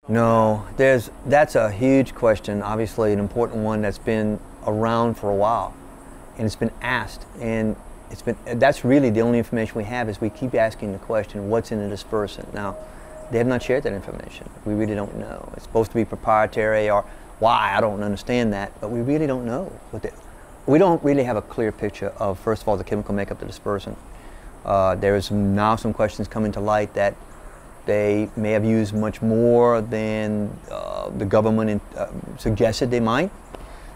No, that's a huge question, obviously an important one that's been around for a while, and it's been asked, and that's really the only information we have is we keep asking the question, what's in the dispersant? Now, they have not shared that information. We really don't know. It's supposed to be proprietary, or why, I don't understand that, but we really don't know. We don't really have a clear picture of, first of all, the chemical makeup of the dispersant. There is now some questions coming to light that they may have used much more than the government suggested they might.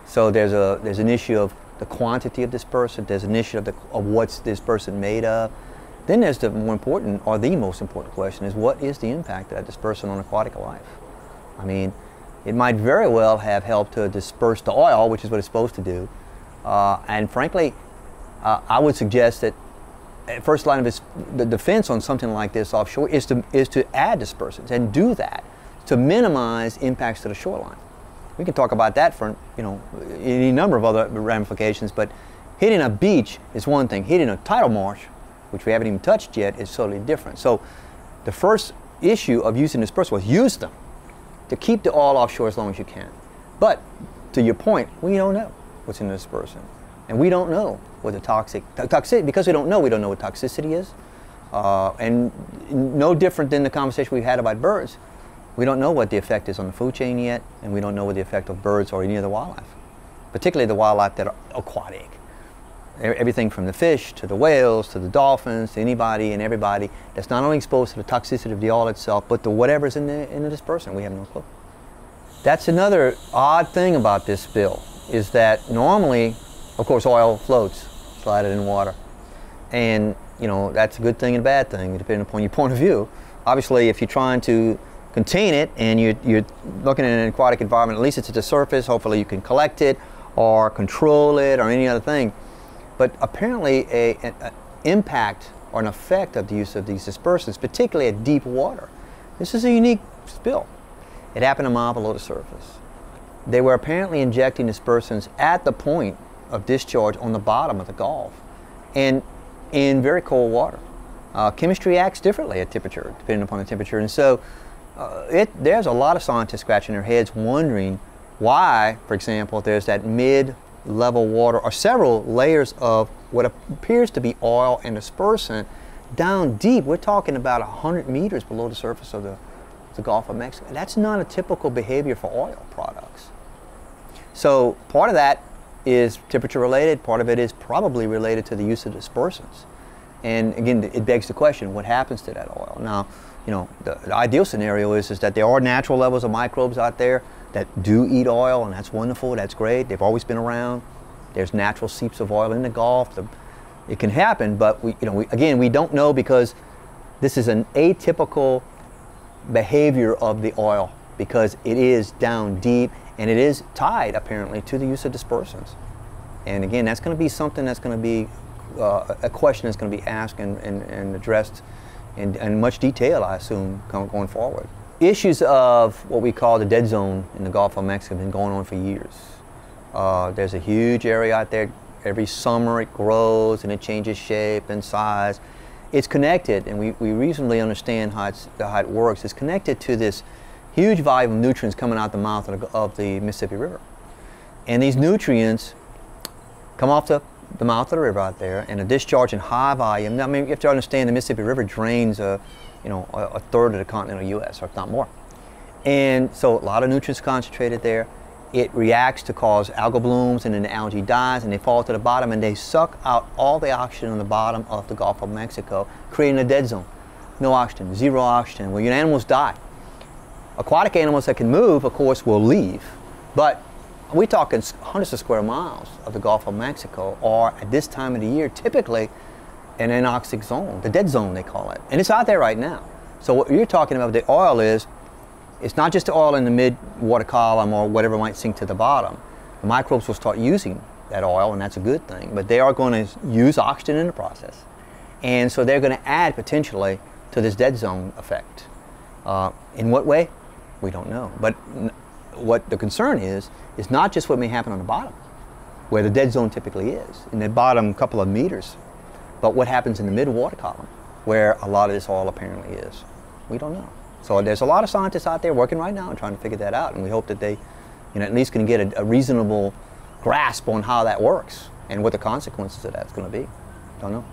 So there's an issue of the quantity of dispersant. There's an issue of what's this dispersant made of. Then there's the more important, or the most important question is, what is the impact of that dispersant on aquatic life? I mean, it might very well have helped to disperse the oil, which is what it's supposed to do. And frankly, I would suggest that first line of the defense on something like this offshore is to add dispersants and do that to minimize impacts to the shoreline. We can talk about that for any number of other ramifications, but hitting a beach is one thing. Hitting a tidal marsh, which we haven't even touched yet, is totally different. So the first issue of using dispersants was use them to keep the oil offshore as long as you can. But to your point, we don't know what's in the dispersant. And we don't know what the toxicity, because we don't know what toxicity is. And no different than the conversation we had about birds. We don't know what the effect is on the food chain yet, and we don't know what the effect of birds or any of the wildlife, particularly the wildlife that are aquatic. Everything from the fish to the whales to the dolphins to anybody and everybody that's not only exposed to the toxicity of the oil itself, but to whatever's in the dispersant. We have no clue. That's another odd thing about this bill, is that normally, of course, oil floats, slided in water. And, that's a good thing and a bad thing, depending upon your point of view. Obviously, if you're trying to contain it and you're looking at an aquatic environment, at least it's at the surface, hopefully you can collect it or control it or any other thing. But apparently an impact or an effect of the use of these dispersants, particularly at deep water. This is a unique spill. It happened a mile below the surface. They were apparently injecting dispersants at the point of discharge on the bottom of the Gulf and in very cold water. Chemistry acts differently at temperature, depending upon the temperature. And so there's a lot of scientists scratching their heads wondering why, for example, there's that mid-level water or several layers of what appears to be oil and dispersant down deep. We're talking about 100 meters below the surface of the Gulf of Mexico. That's not a typical behavior for oil products. So part of that is temperature related, part of it is probably related to the use of dispersants. And again, it begs the question, what happens to that oil? Now, the ideal scenario is that there are natural levels of microbes out there that do eat oil, and that's wonderful, that's great, they've always been around. There's natural seeps of oil in the Gulf. It can happen, but we don't know, because this is an atypical behavior of the oil, because it is down deep and it is tied apparently to the use of dispersants. And again, that's going to be something that's going to be a question that's going to be asked and addressed in much detail, I assume, going forward. Issues of what we call the dead zone in the Gulf of Mexico have been going on for years. There's a huge area out there. Every summer it grows and it changes shape and size. It's connected, and we reasonably understand how it works. It's connected to this huge volume of nutrients coming out the mouth of the Mississippi River. And these nutrients come off the mouth of the river out there and are discharged in high volume. Now, I mean, you have to understand the Mississippi River drains a third of the continental U.S., or if not more. And so a lot of nutrients concentrated there. It reacts to cause algal blooms, and then the algae dies, and they fall to the bottom, and they suck out all the oxygen on the bottom of the Gulf of Mexico, creating a dead zone. No oxygen, zero oxygen, where your animals die. Aquatic animals that can move, of course, will leave. But we're talking hundreds of square miles of the Gulf of Mexico are, at this time of the year, typically an anoxic zone, the dead zone they call it. And it's out there right now. So what you're talking about with the oil is, it's not just the oil in the mid-water column or whatever might sink to the bottom. The microbes will start using that oil, and that's a good thing. But they are going to use oxygen in the process. And so they're going to add potentially to this dead zone effect. In what way? We don't know. But what the concern is not just what may happen on the bottom, where the dead zone typically is, in the bottom couple of meters, but what happens in the mid-water column, where a lot of this oil apparently is. We don't know. So there's a lot of scientists out there working right now and trying to figure that out, and we hope that they, at least can get a reasonable grasp on how that works and what the consequences of that's going to be. Don't know.